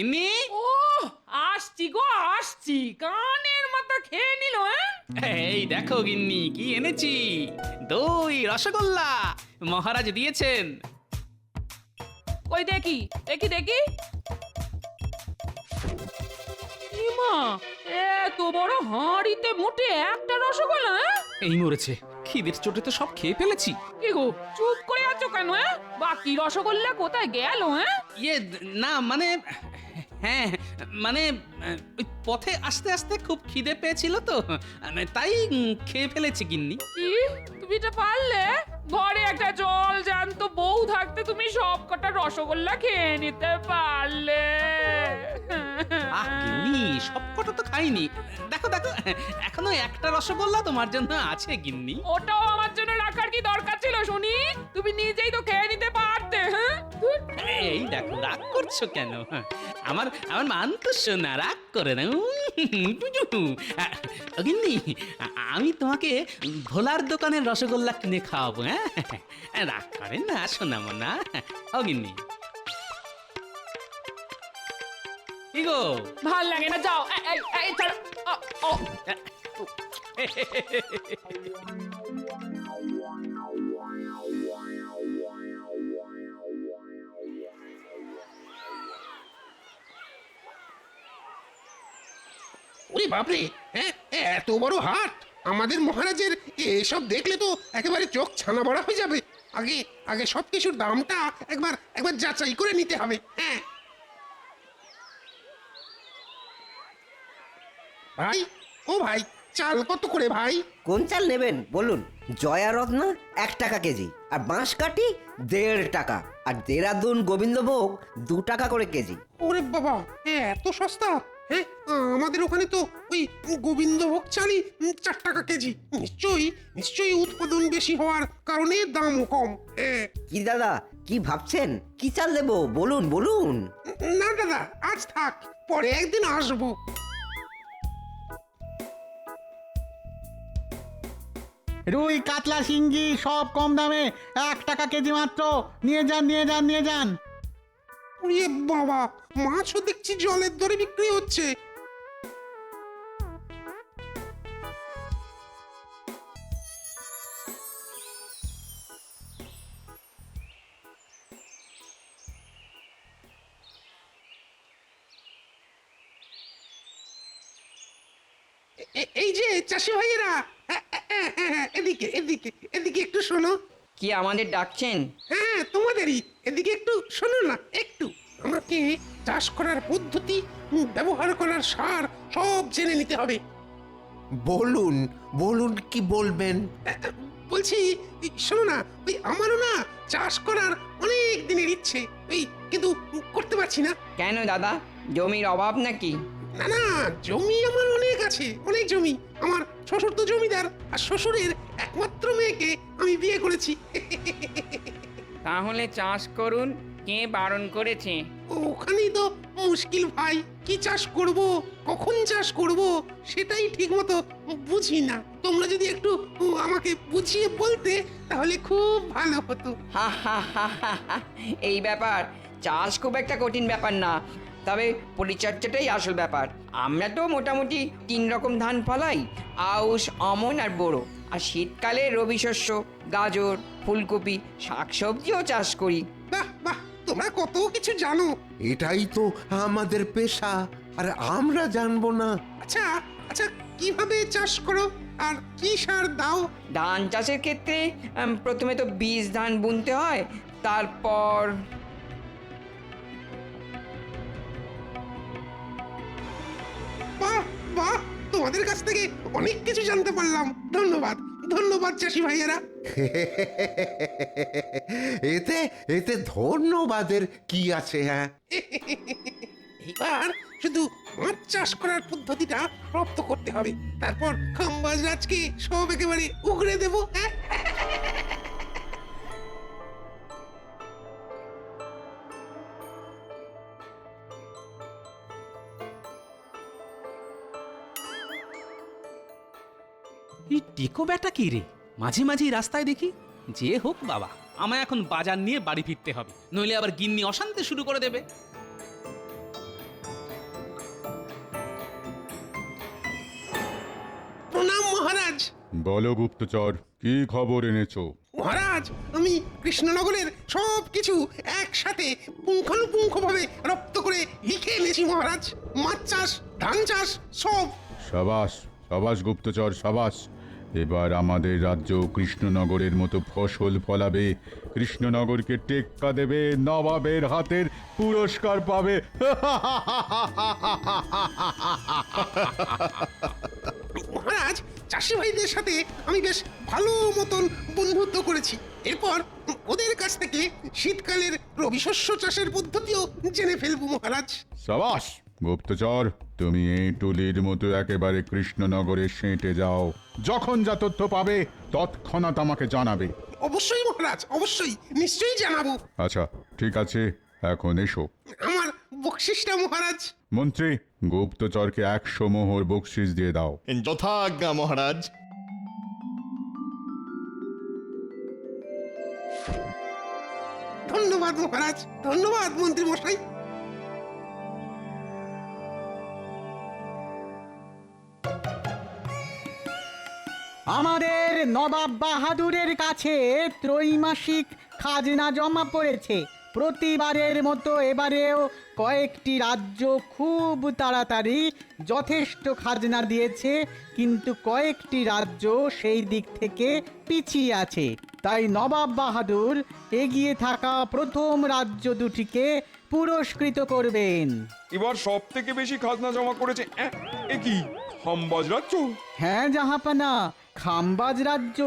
গিন্নি ও আসছি গো আসছি, কানের মাথা খেয়ে নিল। এই দেখো গিন্নি কি এনেছি, দই রসগোল্লা মহারাজ দিয়েছেন। ওই দেখি দেখি দেখি, ইমা এত বড় হাঁড়িতে মোটে একটা রসগোল্লা। এই মরেছে, খিদের চোটে তো সব খেয়ে ফেলেছি। কি গো চুপ করে আছো কেন? বাকি রসগোল্লা কোথায় গেল? ইয়ে না মানে, হ্যাঁ মানে ওই পথে আস্তে আস্তে খুব খিদে পেয়েছিল তো, তাই খেয়ে ফেলেছি গিন্নি। কি তুমি এটা পারলে? ঘরে একটা জল জ্যান্ত বউ থাকতে তুমি সব কটা রসগোল্লা খেয়ে নিতে পারলে? আহ গিন্নি, সব কটা তো খাইনি। দেখো দেখো, এখনো একটা রসগোল্লা তোমার জন্য আছে গিন্নি। ওটাও আমার জন্য রাখার কি দরকার ছিল শুনি? তুমি নিজেই তো খেয়ে নিতে পারতে। এই দেখো রাগ করছো কেন? আমার আমার মান তো শোনা, রাগ করে না। গিন্নি, আমি তোমাকে ভোলার দোকানের রসগোল্লা কিনে খাওয়াবো। হ্যাঁ রাগ করেন না, শোনাবো না। ও গিন্নি, কি গো? ভাল লাগে না, যাও। এই ছাড়ো। ও, ও। ওরে বাপরে, হ্যাঁ এত বড় হাট! আমাদের মহারাজের এসব দেখলে তো একেবারে চোখ ছানা বড়া হয়ে যাবে। আগে আগে সবকিছুর দামটা একবার একবার যাচাই করে নিতে হবে। হ্যাঁ ভাই, ও ভাই, চাল কত করে ভাই? কোন চাল নেবেন বলুন? জয়া রত্না 1 টাকা কেজি, আর বাঁশকাঠি 1.5 টাকা, আর দেরাদুন গোবিন্দভোগ 2 টাকা করে কেজি। ওরে বাবা, এত সস্তা! হ্যাঁ, আমাদের ওখানে তো ওই গোবিন্দভোগ চালই 4 টাকা কেজি। নিশ্চয়ই নিশ্চয়ই উৎপাদন বেশি হওয়ার কারণে দামও কম। হ্যাঁ। কি দাদা, কি ভাবছেন? কি চাল দেবো বলুন বলুন? না দাদা, আজ থাক, পরে একদিন আসবো। রুই কাতলা শিঙ্গি সব কম দামে 1 টাকা কেজি মাত্র। নিয়ে যান নিয়ে যান নিয়ে যান। ওরে বাবা, মাছও দেখছি জলের দরে বিক্রি হচ্ছে। এই যে চাষি ভাইয়েরা, এদিকে এদিকে এদিকে একটু শোনো। কি আমাদের ডাকছেন? হ্যাঁ তোমাদেরই, এদিকে একটু শোনো না একটু। আমাকে চাষ করার পদ্ধতি, ব্যবহার করার সার সব জেনে নিতে হবে। বলুন বলুন কি বলবেন? বলছি, শোনো না, ওই আমারও না চাষ করার অনেক দিনের ইচ্ছে, ওই কিন্তু করতে পারছি না। কেন দাদা, জমির অভাব নাকি? না না, জমি আমার অনেক আছে, অনেক জমি। আমার শ্বশুর তো জমিদার, আর শ্বশুরের একমাত্র মেয়েকে আমি বিয়ে করেছি। তাহলে চাষ করুন, কে বারণ করেছে? ওখানেই তো মুশকিল ভাই, কি চাষ করব, কখন চাষ করব, সেটাই ঠিক মতো বুঝি না। তোমরা যদি একটু আমাকে বুঝিয়ে বলতে তাহলে খুব ভালো হতো। হা হা হা হা হা। এই ব্যাপার, চাষ খুব একটা কঠিন ব্যাপার না, তবে পরিচর্যাটাই আসল ব্যাপার। আমরা তো মোটামুটি 3 রকম ধান ফলাই, আউশ, আমন আর বোরো। আর শীতকালে রবি শস্য, গাজর, ফুলকপি, শাকসবজিও চাষ করি। বাহ বাহ, তোমরা কত কিছু জানো। এটাই তো আমাদের পেশা, আর আমরা জানবো না? আচ্ছা আচ্ছা, কিভাবে চাষ করো আর কি সার দাও? ধান চাষের ক্ষেত্রে প্রথমে তো বীজ ধান বুনতে হয়, তারপর বাহ বাহ, তোমাদের কাছ থেকে অনেক কিছু জানতে পারলাম। ধন্যবাদ ধন্যবাদ চাষি ভাইয়েরা। এতে এতে ধন্যবাদের কি আছে? হ্যাঁ, এবার শুধু মাছ চাষ করার পদ্ধতিটা রপ্ত করতে হবে, তারপর খাম্বাজ রাজকে সব একেবারে উগড়ে দেবো। হ্যাঁ, এই টিকো ব্যাটা কি রে, মাঝে মাঝেই রাস্তায় দেখি। যে হোক বাবা, আমায় এখন বাজার নিয়ে বাড়ি ফিরতে হবে, নইলে আবার গিন্নি অশান্তি শুরু করে দেবে। বলো গুপ্তচর, কি খবর এনেছো? মহারাজ, আমি কৃষ্ণনগরের সব কিছু একসাথে পুঙ্খানুপুঙ্খভাবে রপ্ত করে লিখে এনেছি মহারাজ। মাছ চাষ, ধান চাষ, সব। সাবাস সাবাস গুপ্তচর সাবাস। এবার আমাদের রাজ্য কৃষ্ণনগরের মতো ফসল ফলাবে, কৃষ্ণনগরকে টেক্কা দেবে, নবাবের হাতের পুরস্কার পাবে। মহারাজ, চাষি ভাইদের সাথে আমি বেশ ভালো মতন বন্ধুত্ব করেছি। এরপর ওদের কাছ থেকে শীতকালের রবি শস্য চাষের পদ্ধতিও জেনে ফেলবো মহারাজ। সাবাস গুপ্তচর, তুমি এই টুলির মতো একেবারে কৃষ্ণনগরে সেঁটে যাও। যখন যা তথ্য পাবে তৎক্ষণাৎ আমাকে জানাবে। অবশ্যই মহারাজ, অবশ্যই, নিশ্চয়ই জানাবো। আচ্ছা ঠিক আছে, এখন এসো। আমার বকশিসটা মহারাজ। মন্ত্রী, গুপ্তচরকে 100 মোহর বকশিস দিয়ে দাও। যথাজ্ঞা মহারাজ। ধন্যবাদ মহারাজ, ধন্যবাদ মন্ত্রী মশাই। আমাদের নবাব বাহাদুরের কাছে ত্রৈমাসিক খাজনা জমা পড়েছে। প্রতিবারের মতো এবারেও কয়েকটি রাজ্য খুব তাড়াতাড়ি যথেষ্ট খাজনা দিয়েছে, কিন্তু কয়েকটি রাজ্য সেই দিক থেকে পিছিয়ে আছে। তাই নবাব বাহাদুর এগিয়ে থাকা প্রথম রাজ্য দুটিকে পুরস্কৃত করবেন। এবার সব থেকে বেশি খাজনা জমা করেছে এ কি খাম্বাজ রাজ্য? হ্যাঁ জাহাপানা, খাম্বাজ রাজ্য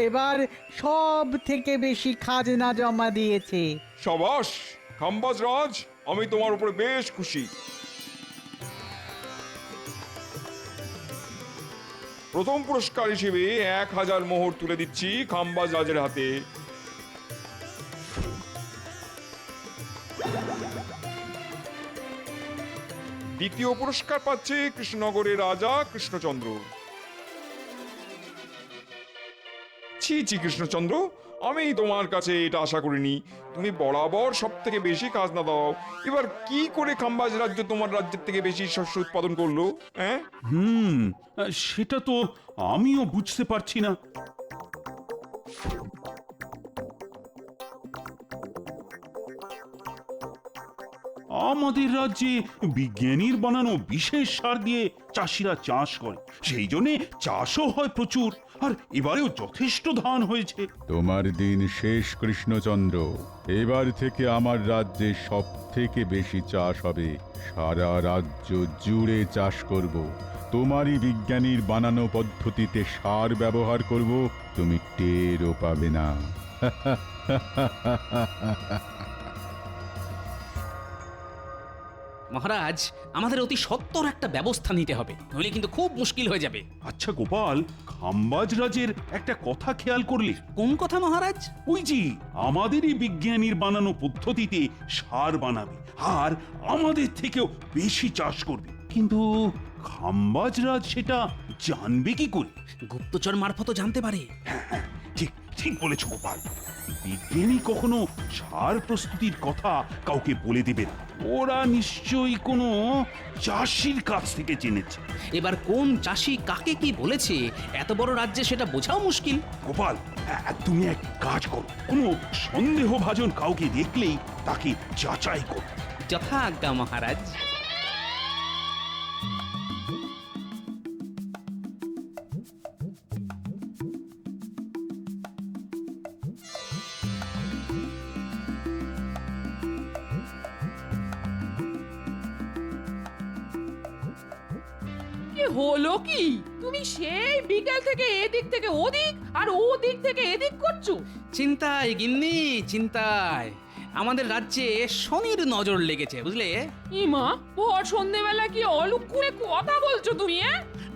এবার সব থেকে বেশি খাজনা জমা দিয়েছে। সাবাস খাম্বাজ রাজ, আমি তোমার উপরে বেশ খুশি। প্রথম পুরস্কার হিসেবে 1000 মোহর তুলে দিচ্ছি খাম্বাজ রাজের হাতে। দ্বিতীয় পুরস্কার পাচ্ছে কৃষ্ণনগরের রাজা কৃষ্ণচন্দ্র। ছি ছি কৃষ্ণচন্দ্র, আমি তোমার কাছে এটা আশা করিনি। তুমি বরাবর সব থেকে বেশি খাজনা দাও, এবার কি করে খাম্বাজ রাজ্য তোমার রাজ্যের থেকে বেশি শস্য উৎপাদন করলো? হ্যাঁ, সেটা তো আমিও বুঝতে পারছি না। আমাদের রাজ্যে বিজ্ঞানীর বানানো বিশেষ সার দিয়ে চাষিরা চাষ করে, সেই জন্য চাষও হয় প্রচুর, আর এবারেও যথেষ্ট ধান হয়েছে। তোমার দিন শেষ কৃষ্ণচন্দ্র। এবার থেকে আমার রাজ্যে সব থেকে বেশি চাষ হবে। সারা রাজ্য জুড়ে চাষ করব। তোমারই বিজ্ঞানীর বানানো পদ্ধতিতে সার ব্যবহার করব, তুমি টেরও পাবে না। মহারাজ, আমাদের অতি সত্বর একটা ব্যবস্থা নিতে হবে, নইলে কিন্তু খুব মুশকিল হয়ে যাবে। আচ্ছা গোপাল, খাম্বাজ রাজের একটা কথা খেয়াল করলে? কোন কথা মহারাজ? ওই যে আমাদেরই বিজ্ঞানীর বানানো পদ্ধতিতে সার বানাবে, আর আমাদের থেকেও বেশি চাষ করবে, কিন্তু খাম্বাজ রাজ সেটা জানবে কি করে? গুপ্তচর মারফত জানতে পারে। ঠিক ঠিক বলেছ গোপাল। বিজ্ঞানী কখনো সার প্রস্তুতির কথা কাউকে বলে দেবে না, ওরা নিশ্চয়ই কোনো চাষির কাছ থেকে জেনেছে। এবার কোন চাষি কাকে কি বলেছে এত বড় রাজ্যে সেটা বোঝাও মুশকিল। গোপাল, তুমি এক কাজ করো, কোনো সন্দেহভাজন কাউকে দেখলেই তাকে যাচাই করো। যথা আজ্ঞা মহারাজ। হলো কি, তুমি সেই বিকেল থেকে এদিক থেকে ওদিক আর ওদিক থেকে এদিক করছো? চিন্তায় গিন্নি, চিন্তায়। আমাদের রাজ্যে শনির নজর লেগেছে, বুঝলে? ইমা, ভোর সন্ধেবেলা কি অলক্ষণে কথা বলছো তুমি?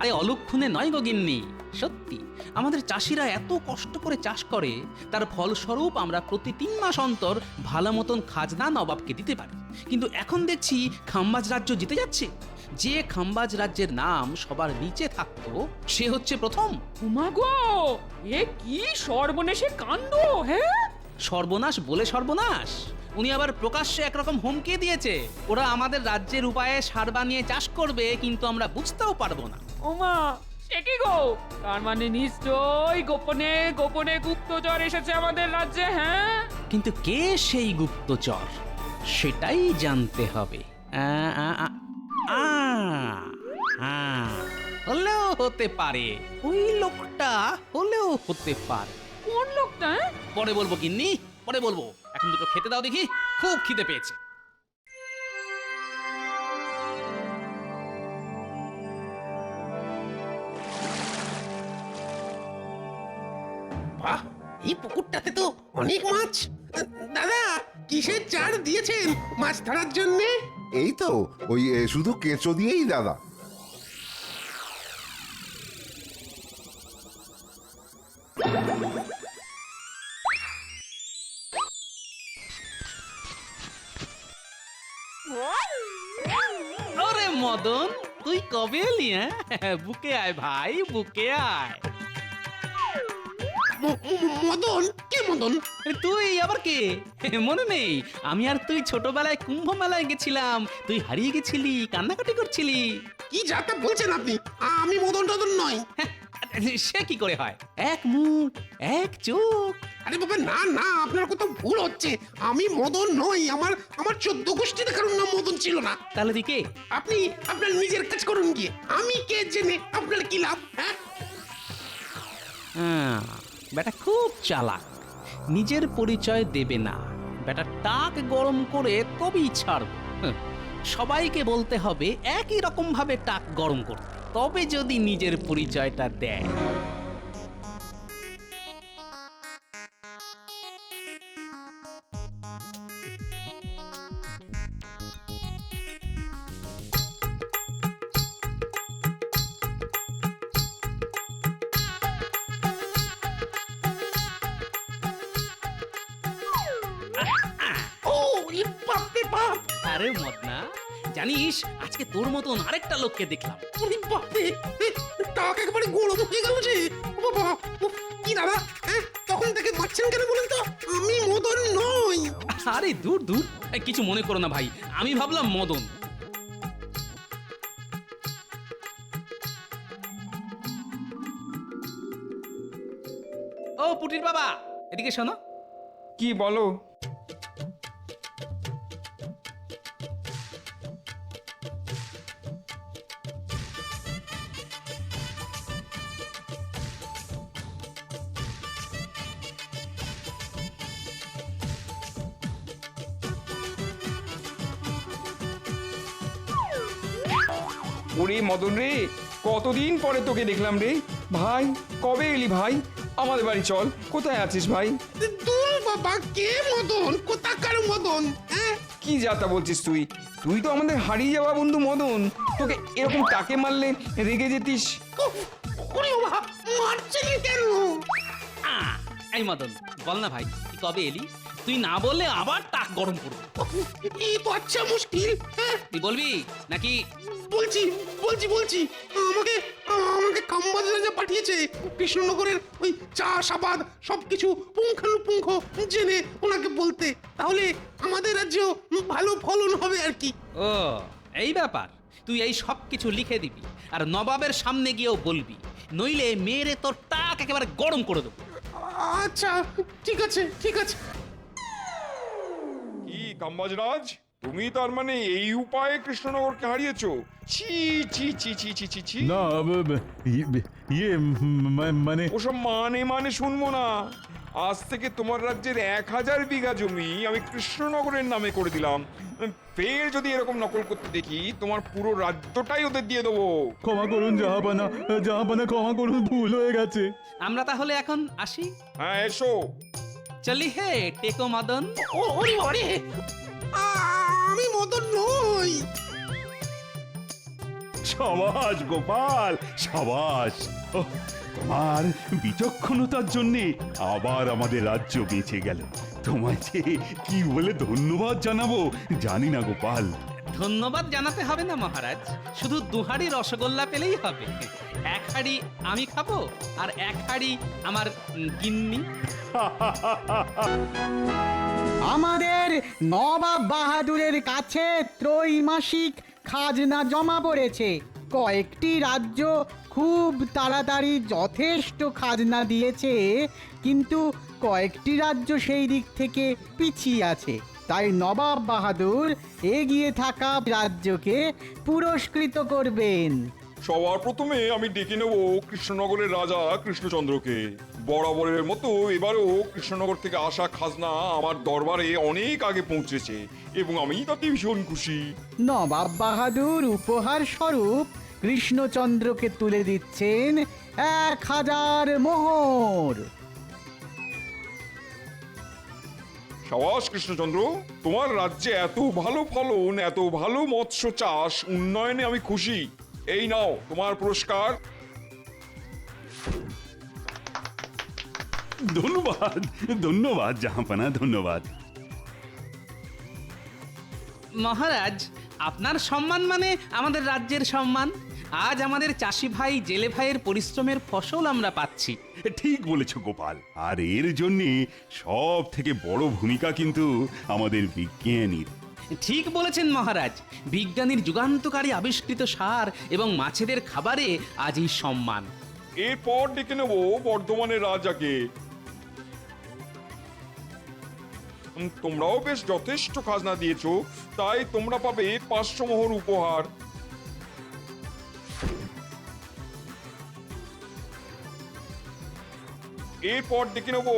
আরে অলক্ষণে নয় গো গিন্নি, সত্যি। আমাদের চাষিরা এত কষ্ট করে চাষ করে, তার ফলস্বরূপ আমরা প্রতি 3 মাস অন্তর ভালো মতন খাজনা নবাবকে দিতে পারি। কিন্তু এখন দেখছি খাম্বাজ রাজ্য জিতে যাচ্ছে। যে খাম্বাজ রাজ্যের নাম সবার নিচে থাকতো সে হচ্ছে প্রথম। উমা গো, এ কি সর্বনেশে কাণ্ড! হ্যাঁ, সর্বনাশ বলে সর্বনাশ। উনি আবার প্রকাশ্যে একরকম হুমকি দিয়েছে, ওরা আমাদের রাজ্যের উপায়ে সার বানিয়ে চাষ করবে, কিন্তু আমরা বুঝতেও পারবো না। ওমা, কি গো, তার মানে নিশ্চয়ই গোপনে গোপনে গুপ্তচর এসেছে আমাদের রাজ্যে, হ্যাঁ? কিন্তু কে সেই গুপ্তচর সেটাই জানতে হবে। হলেও হতে পারে, ওই লোকটা হলেও হতে পারে। কোন লোকটা? হ্যাঁ? পরে বলবো গিন্নি, পরে বলবো। এখন দুটো খেতে দাও দেখি, খুব খিদে পেয়েছে। বাহ, এই পুকুরটাতে তো অনেক মাছ। দাদা, কিসের চার দিয়েছেন মাছ ধরার জন্যে? এই তো ওই শুধু কেঁচো দিয়েই দাদা। আরে মদন, তুই কবে এলি? হ্যাঁ, বুকে আয় ভাই, বুকে আয়। মদন? কে মদন? তুই আবার কে? মনে নেই? আমি আর তুই ছোটবেলায় কুম্ভ মেলায় গেছিলাম, তুই হারিয়ে গেছিলি, কান্নাকাটি করছিলি। কি যাতা বলছেন আপনি? আমি মদন টদন নই। সে কি করে হয়? এক মুখ, এক চোখ। আরে বাবা, না না, আপনার কোথাও ভুল হচ্ছে। আমি মদন নই। আমার 14 গোষ্ঠীতে কারোর নাম মদন ছিল না। তাহলে তুই কে? আপনি আপনার নিজের কাজ করুন গিয়ে। আমি কে জেনে আপনার কি লাভ? হ্যাঁ, বেটা খুব চালাক, নিজের পরিচয় দেবে না। বেটা টাক গরম করে তবেই ছাড়বে। সবাইকে বলতে হবে একই রকম ভাবে টাক গরম করতে, তবে যদি নিজের পরিচয়টা দেয়। ও বাপ রে বাপ! আরে মদনা, জানিস আজকে তোর মতন আরেকটা লোককে দেখলাম। ওরে বাপ রে! টাক একেবারে গরম হয়ে গেল যে। ও বাবা! উফ, কি দাদা? হ্যাঁ, তখন থেকে মারছেন কেন বলেন তো? আমি মদন নই। আরে দূর দূর, কিছু মনে করো না ভাই, আমি ভাবলাম মদন। ও পুটির বাবা, এদিকে শোনো। কি বলো? ওরে মদন রে, কতদিন পরে তোকে দেখলাম রে ভাই। কবে এলি ভাই? আমাদের বাড়ি চল। কোথায় আছিস ভাই? দূর বাবা, কে মদন? কোথাকার মদন? হ্যাঁ, কি যাতা বলছিস তুই? তুই তো আমাদের হারিয়ে যাওয়া বন্ধু মদন। তোকে এরকম টাকে মারলে রেগে যেতিস। উফ, ওরে বাবা, মারছেন কেন? এই মদন, বল না ভাই, তুই কবে এলি? তুই না বললে আবার টাক গরম করবো। এই তো আচ্ছা মুশকিল। হ্যাঁ, তুই বলবি নাকি? বলছি বলছি বলছি। আমাকে আমাকে খাম্বাজ রাজা পাঠিয়েছে কৃষ্ণনগরের ওই চাষাবাদ সবকিছু পুঙ্খানুপুঙ্খ জেনে ওনাকে বলতে। তাহলে আমাদের রাজ্যেও ভালো ফলন হবে আর কি। ও, এই ব্যাপার। তুই এই সব কিছু লিখে দিবি আর নবাবের সামনে গিয়েও বলবি, নইলে মেরে তোর টাক একেবারে গরম করে দেবো। আচ্ছা, ঠিক আছে ঠিক আছে। কি কাম্বাজরাজ, তুমি তার মানে এই উপায়ে কৃষ্ণনগরকে হারিয়েছো? ছি ছি ছি ছি ছি ছি ছি। না মানে ওসব মানে শুনবো না। আজ থেকে তোমার রাজ্যের 1000 বিঘা জমি আমি কৃষ্ণনগরের নামে করে দিলাম। ফের যদি এরকম নকল করতে দেখি, তোমার পুরো রাজ্যটাই ওদের দিয়ে দেবো। ক্ষমা করুন জাহাপানা, জাহাপানা ক্ষমা করুন, ভুল হয়ে গেছে। আমরা তাহলে এখন আসি। হ্যাঁ, এসো। চলি হে টেকো মদন। ওরে বাবারে, আমি মদন নই। সাবাস গোপাল, সাবাস। ওহ, তোমার বিচক্ষণতার জন্য আবার আমাদের রাজ্য বেঁচে গেল। তোমায় যে কি বলে ধন্যবাদ জানাবো জানি না গোপাল। ধন্যবাদ জানাতে হবে না মহারাজ, শুধু 2 হাঁড়ি রসগোল্লা পেলেই হবে। 1 হাঁড়ি আমি খাবো আর 1 হাঁড়ি আমার গিন্নি। আমাদের নবাব বাহাদুরের কাছে ত্রৈমাসিক খাজনা জমা পড়েছে। কয়েকটি রাজ্য খুব তাড়াতাড়ি যথেষ্ট খাজনা দিয়েছে, কিন্তু কয়েকটি রাজ্য সেই দিক থেকে পিছিয়ে আছে। তাই নবাব বাহাদুর এগিয়ে থাকা রাজ্যকে পুরস্কৃত করবেন। সবার প্রথমে আমি ডেকে নেব কৃষ্ণনগরের রাজা কৃষ্ণচন্দ্রকে। বরাবরের মতো এবারও কৃষ্ণনগর থেকে আসা খাজনা আমার দরবারে অনেক আগে পৌঁছেছে এবং আমি তাতে ভীষণ খুশি। নবাব বাহাদুর উপহার স্বরূপ কৃষ্ণচন্দ্রকে তুলে দিচ্ছেন 1000 মোহর। সাবাস কৃষ্ণচন্দ্র, তোমার রাজ্যে এত ভালো ফলন, এত ভালো মৎস্য চাষ, উন্নয়নে আমি খুশি। এই নাও তোমার পুরস্কার। ধন্যবাদ, ধন্যবাদ জাহাপানা, ধন্যবাদ। মহারাজ, আপনার সম্মান মানে আমাদের রাজ্যের সম্মান। আজ আমাদের চাষি ভাই জেলে ভাইয়ের পরিশ্রমের ফসল আমরা পাচ্ছি। ঠিক বলেছ গোপাল, আর এর জন্যে সব থেকে বড় ভূমিকা কিন্তু আমাদের বিজ্ঞানীর। ঠিক বলেছেন মহারাজ, বিজ্ঞানীর যুগান্তকারী আবিষ্কৃত সার এবং মাছেদের খাবারে আজ এই সম্মান। এরপর ডেকে নেব বর্ধমানের রাজাকে। তোমরাও বেশ যথেষ্ট খাজনা দিয়েছো, তাই তোমরা পাবে 500 মোহর উপহার। এরপর ডেকে নেব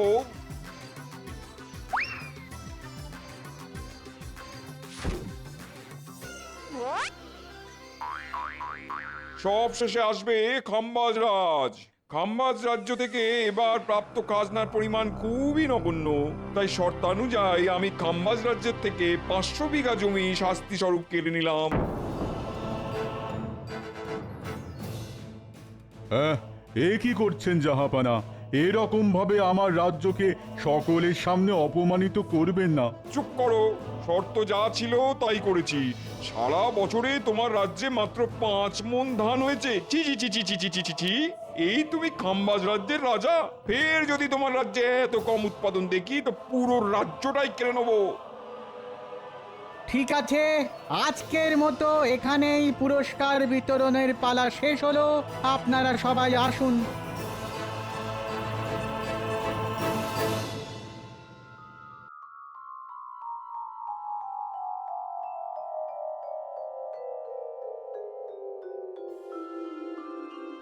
সব শেষে আসবে খাম্বাজ রাজ। খাম্বাজ রাজ্য থেকে এবার প্রাপ্ত খাজনার পরিমাণ খুবই নগণ্য, তাই শর্তানুযায়ী আমি খাম্বাজ রাজ্যের থেকে 500 বিঘা জমি শাস্তি স্বরূপ কেড়ে নিলাম। হ্যাঁ, এ কি করছেন জাহাপানা? এরকম ভাবে আমার রাজ্যকে সকলের সামনে অপমানিত করবেন না। চুপ করো, শর্ত যা ছিল তাই করেছি। সারা বছরে তোমার রাজ্যে মাত্র 5 মণ ধান হয়েছে। ছি ছি ছি ছি ছি ছি ছি ছি ছি। এই তুমি খাম্বাজ রাজ্যের রাজা, ফের যদি তোমার রাজ্যে এত কম উৎপাদন দেখি তো পুরো রাজ্যটাই কেড়ে নেবো। ঠিক আছে, আজকের মতো এখানেই পুরস্কার বিতরণের পালা শেষ হলো। আপনারা সবাই আসুন।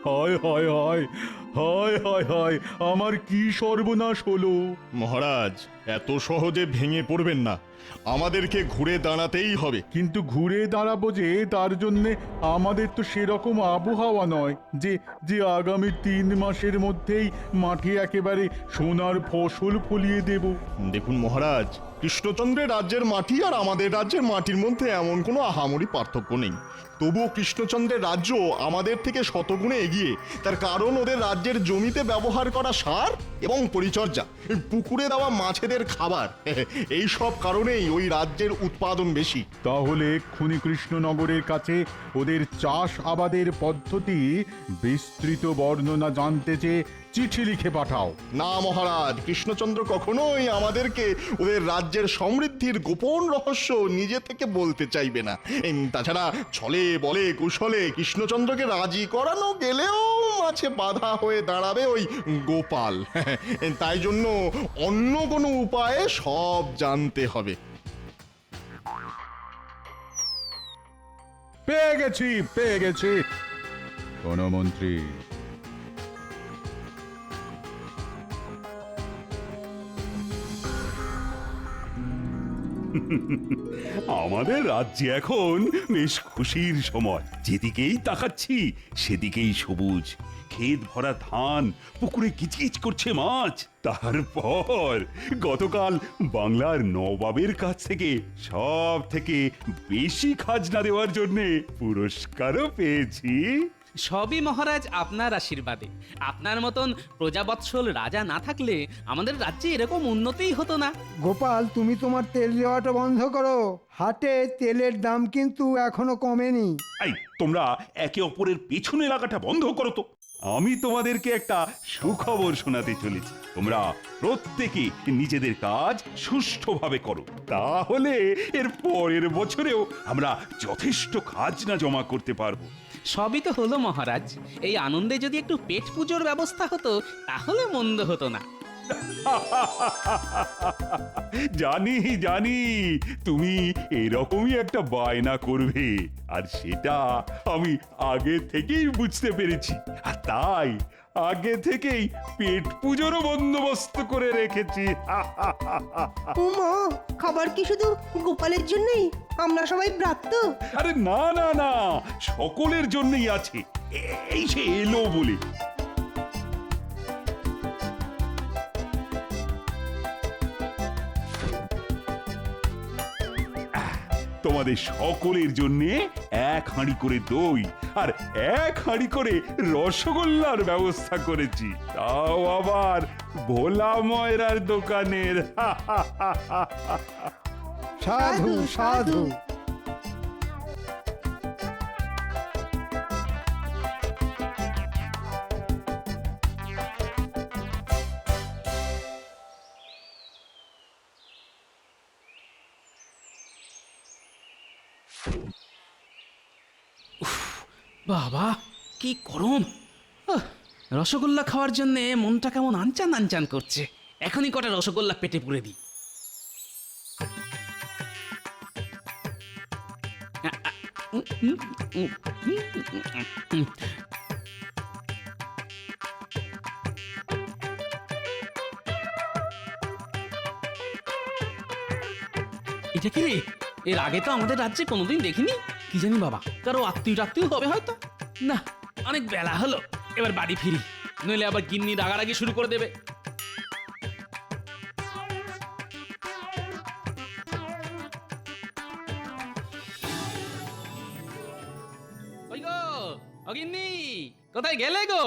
হায় হায় হায়, হায় হায় হায়, আমার কি সর্বনাশ হলো! মহারাজ, এত সহজে ভেঙে পড়বেন না, আমাদেরকে ঘুরে দাঁড়াতেই হবে। কিন্তু ঘুরে দাঁড়াবো যে, তার জন্য আমাদের তো সেরকম আবহাওয়া নয় যে যে আগামী 3 মাসের মধ্যেই মাঠে একেবারে সোনার ফসল ফলিয়ে দেব। দেখুন মহারাজ, কৃষ্ণচন্দ্রের রাজ্যের মাটি আর আমাদের রাজ্যের মাটির মধ্যে এমন কোনো আহামরি পার্থক্য নেই। তবুও কৃষ্ণচন্দ্রের রাজ্য আমাদের থেকে শতগুণে এগিয়ে। তার কারণ ওদের রাজ্যের জমিতে ব্যবহার করা সার এবং পরিচর্যা, পুকুরে দেওয়া মাছেদের খাবার, এই সব কারণেই ওই রাজ্যের উৎপাদন বেশি। তাহলে এক্ষুনি কৃষ্ণনগরের কাছে ওদের চাষ আবাদের পদ্ধতি বিস্তৃত বর্ণনা জানতে চেয়ে চিঠি লিখে পাঠাও। না মহারাজ, কৃষ্ণচন্দ্র কখনোই আমাদেরকে ওদের রাজ্যের সমৃদ্ধির গোপন রহস্য নিজে থেকে বলতে চাইবে না। তাছাড়া ছলে বলে কুশলে কৃষ্ণচন্দ্রকে রাজি করানো গেলেও মাঝে বাধা হয়ে দাঁড়াবে ওই গোপাল। তাই জন্য অন্য কোনো উপায়ে সব জানতে হবে। পেয়ে গেছি কোন মন্ত্রী। আমাদের রাজ্যে এখন বেশ খুশির সময়। যেদিকেই তাকাচ্ছি সেদিকেই সবুজ, ক্ষেত ভরা ধান, পুকুরে কিচকিচ করছে মাছ। তারপর গতকাল বাংলার নবাবের কাছ থেকে সব থেকে বেশি খাজনা দেওয়ার জন্যে পুরস্কারও পেয়েছি। সবই মহারাজ আপনার আশীর্বাদে। আপনার মতন প্রজাবৎসল রাজা না থাকলে আমাদের রাজ্যে এরকম উন্নতিই হতো না। গোপাল, তুমি তোমার তেল দেওয়াটা বন্ধ করো। হাটে তেলের দাম কিন্তু এখনো কমেনি। এই তোমরা একে অপরের পেছনে লাগাটা বন্ধ করো তো। আমি তোমাদেরকে একটা সুখবর শোনাতে চলেছি। তোমরা প্রত্যেকে নিজেদের কাজ সুষ্ঠুভাবে করো, তাহলে এর পরের বছরেও আমরা যথেষ্ট খাজনা জমা করতে পারবো। সবই তো হলো মহারাজ। এই আনন্দে যদি একটু পেট পুজোর ব্যবস্থা হতো তাহলে মন্দ হতো না। জানি জানি তুমি এরকমই একটা বায়না করবে, আর সেটা আমি আগে থেকেই বুঝতে পেরেছি। আর তাই আগে থেকেই পেট পুজোরও বন্দোবস্ত করে রেখেছি। উমা, খাবার কি শুধু গোপালের জন্যই? আমরা সবাই ব্রাত্য। আরে না না না, সকলের জন্যই আছে। এই সে এলো বলে। তোমাদের সকলের জন্য এক হাঁড়ি করে দই আর এক হাঁড়ি করে রসগোল্লার ব্যবস্থা করেছি, তাও আবার ভোলা ময়রার দোকানের। সাধু সাধু। বাবা কি গরম! রসগোল্লা খাওয়ার জন্য মনটা কেমন আনচান আনচান করছে। এখনই কটা রসগোল্লা পেটে পুরে দিই। এটা কি রে? এর আগে তো আমাদের রাজ্যে কোনোদিন দেখিনি। কি জানি বাবা, কারো আত্মীয় হবে হয়তো। না, অনেক বেলা হলো, এবার বাড়ি ফিরি, নইলে আবার গিন্নি রাগারাগি শুরু করে দেবে। ওই গো, ও গিন্নি, কোথায় গেলে গো?